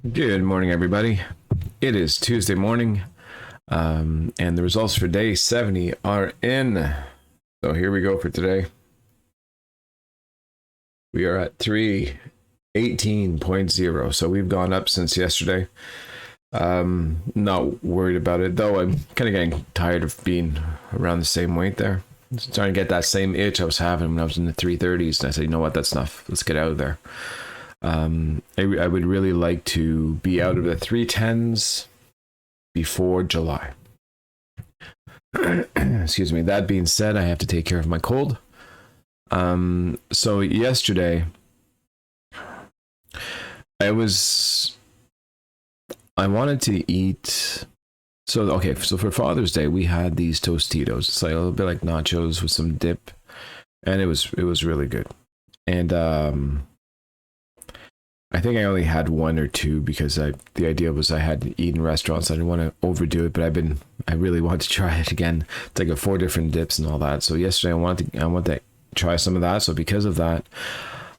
Good morning, everybody. It is Tuesday morning, and the results for day 70 are in. So here we go for today. We are at 318.0, so we've gone up since yesterday. Not worried about it, though. I'm kind of getting tired of being around the same weight there. Just trying to get that same itch I was having when I was in the 330s, and I said, you know what, that's enough. Let's get out of there. I would really like to be out of the 310s before July. Excuse me. That being said, I have to take care of my cold. So yesterday, I wanted to eat. So for Father's Day, we had these Tostitos. It's like a little bit like nachos with some dip, and it was really good. And I think I only had one or two because the idea was I had to eat in restaurants. I didn't want to overdo it, but I really want to try it again. It's like 4 different dips and all that. So yesterday I wanted to try some of that. So because of that,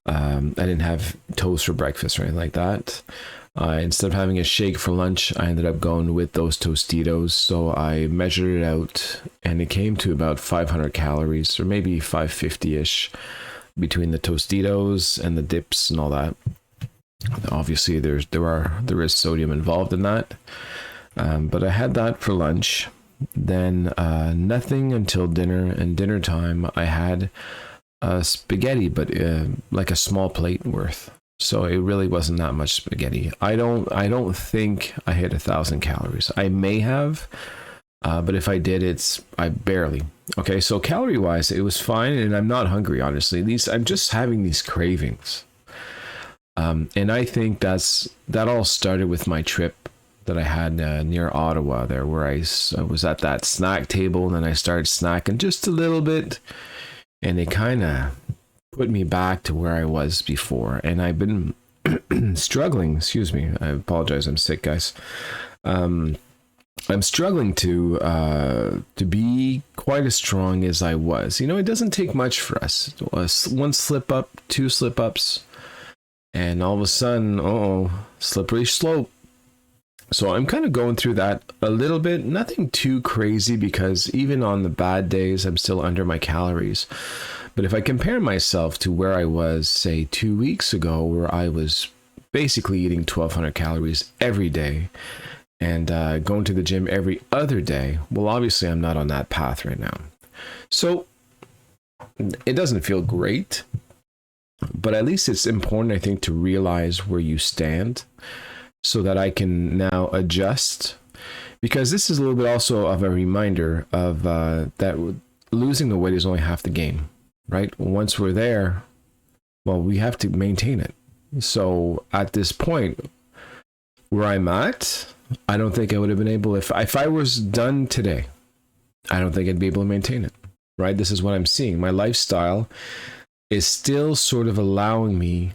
I didn't have toast for breakfast or anything like that. Instead of having a shake for lunch, I ended up going with those Tostitos. So I measured it out, and it came to about 500 calories, or maybe 550-ish, between the Tostitos and the dips and all that. Obviously, there is sodium involved in that, but I had that for lunch. Then nothing until dinner, and dinner time I had spaghetti, but like a small plate worth. So it really wasn't that much spaghetti. I don't think I hit 1,000 calories. I may have, but if I did, I barely. Okay, so calorie wise, it was fine, and I'm not hungry, honestly. I'm just having these cravings. And I think that all started with my trip that I had near Ottawa there, where I was at that snack table, and then I started snacking just a little bit, and it kind of put me back to where I was before. And I've been struggling. Excuse me. I apologize. I'm sick, guys. I'm struggling to be quite as strong as I was. It doesn't take much for us. One slip up, 2 slip ups, and all of a sudden, slippery slope. So I'm kind of going through that a little bit. Nothing too crazy, because even on the bad days, I'm still under my calories. But if I compare myself to where I was, say, 2 weeks ago, where I was basically eating 1,200 calories every day and going to the gym every other day, well, obviously I'm not on that path right now. So it doesn't feel great. But at least it's important, I think, to realize where you stand so that I can now adjust. Because this is a little bit also of a reminder of that losing the weight is only half the game, right? Once we're there, well, we have to maintain it. So at this point where I'm at, I don't think I would have been able, if I was done today, I don't think I'd be able to maintain it, right? This is what I'm seeing. My lifestyle is still sort of allowing me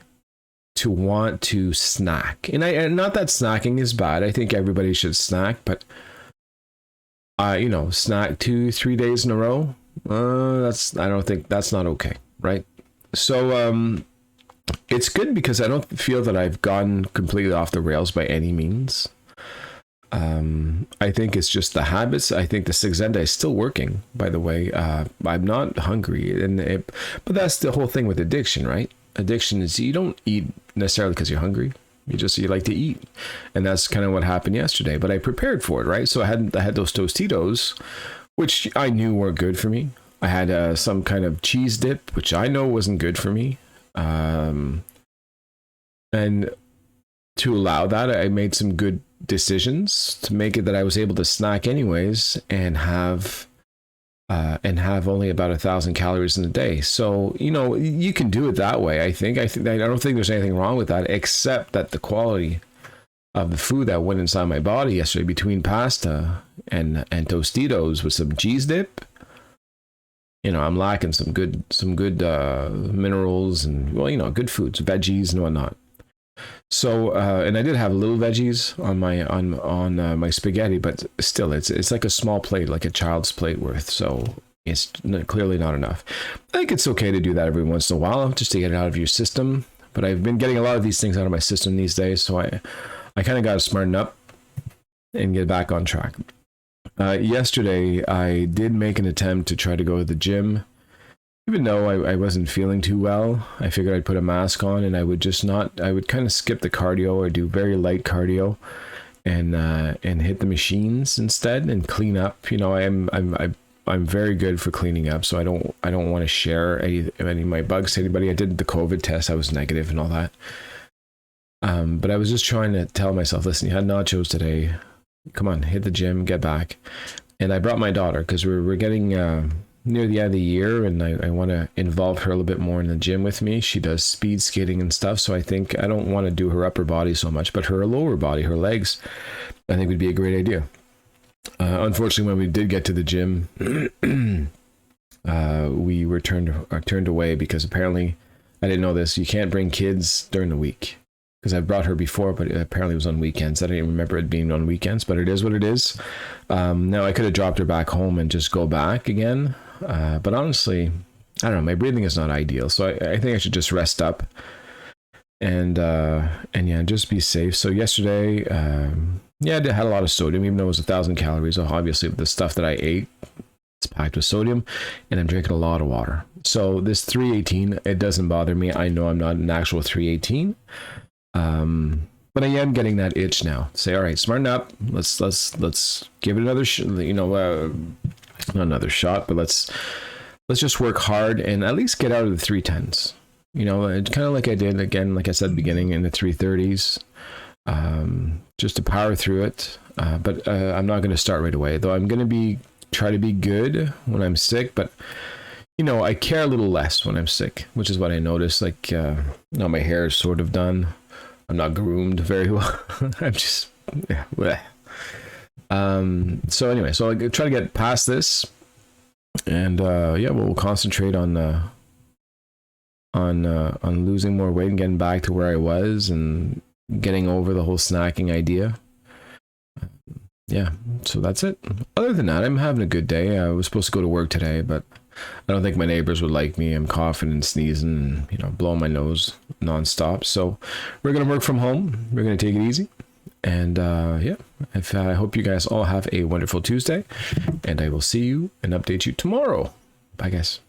to want to snack. And not that snacking is bad. I think everybody should snack, but snack 2-3 days in a row. I don't think that's not okay, right? So it's good because I don't feel that I've gone completely off the rails by any means. I think it's just the habits. I think the Saxenda is still working, by the way. I'm not hungry, but that's the whole thing with addiction, right? Addiction is you don't eat necessarily because you're hungry. You like to eat, and that's kind of what happened yesterday. But I prepared for it, right? So I had those Tostitos, which I knew were good for me. I had some kind of cheese dip, which I know wasn't good for me, and to allow that, I made some good decisions to make it that I was able to snack anyways and have only about 1,000 calories in a day. So you can do it that way. I don't think there's anything wrong with that, except that the quality of the food that went inside my body yesterday, between pasta and Tostitos with some cheese dip, I'm lacking some good minerals and good foods, veggies and whatnot. So and I did have little veggies on my spaghetti, but still it's like a small plate, like a child's plate worth. So it's clearly not enough. I think it's okay to do that every once in a while, just to get it out of your system. But I've been getting a lot of these things out of my system these days, so I kind of got to smarten up and get back on track. Yesterday, I did make an attempt to try to go to the gym. Even though I wasn't feeling too well, I figured I'd put a mask on and I would kind of skip the cardio or do very light cardio and hit the machines instead and clean up. You know, I'm very good for cleaning up, so I don't want to share any of my bugs to anybody. I did the COVID test, I was negative and all that. But I was just trying to tell myself, listen, you had nachos today. Come on, hit the gym, get back. And I brought my daughter because we're getting near the end of the year, and I want to involve her a little bit more in the gym with me. She does speed skating and stuff, so I think I don't want to do her upper body so much, but her lower body, her legs, I think would be a great idea. Unfortunately, when we did get to the gym, we were turned away because apparently, I didn't know this, you can't bring kids during the week. Because I've brought her before, but apparently it was on weekends. I didn't remember it being on weekends, but it is what it is. Now, I could have dropped her back home and just go back again. But honestly, I don't know. My breathing is not ideal. So I think I should just rest up and yeah, just be safe. So yesterday, yeah, I had a lot of sodium, even though it was 1,000 calories. Obviously, the stuff that I ate, it's packed with sodium, and I'm drinking a lot of water. So this 318, it doesn't bother me. I know I'm not an actual 318. But I am getting that itch now. Say, all right, smarten up. Let's give it another, not another shot, but let's just work hard and at least get out of the 310s. You know, kind of like I did again, like I said, beginning in the 330s, just to power through it. But I'm not going to start right away, though. I'm going to try to be good when I'm sick, but you know, I care a little less when I'm sick, which is what I noticed. Like, my hair is sort of done. I'm not groomed very well. I'm just, yeah. Bleh. So anyway, so I try to get past this, and yeah, we'll concentrate on losing more weight and getting back to where I was and getting over the whole snacking idea. Yeah, so that's it. Other than that, I'm having a good day. I was supposed to go to work today, but I don't think my neighbors would like me. I'm coughing and sneezing and, blowing my nose nonstop. So we're going to work from home. We're going to take it easy. And yeah, I hope you guys all have a wonderful Tuesday. And I will see you and update you tomorrow. Bye, guys.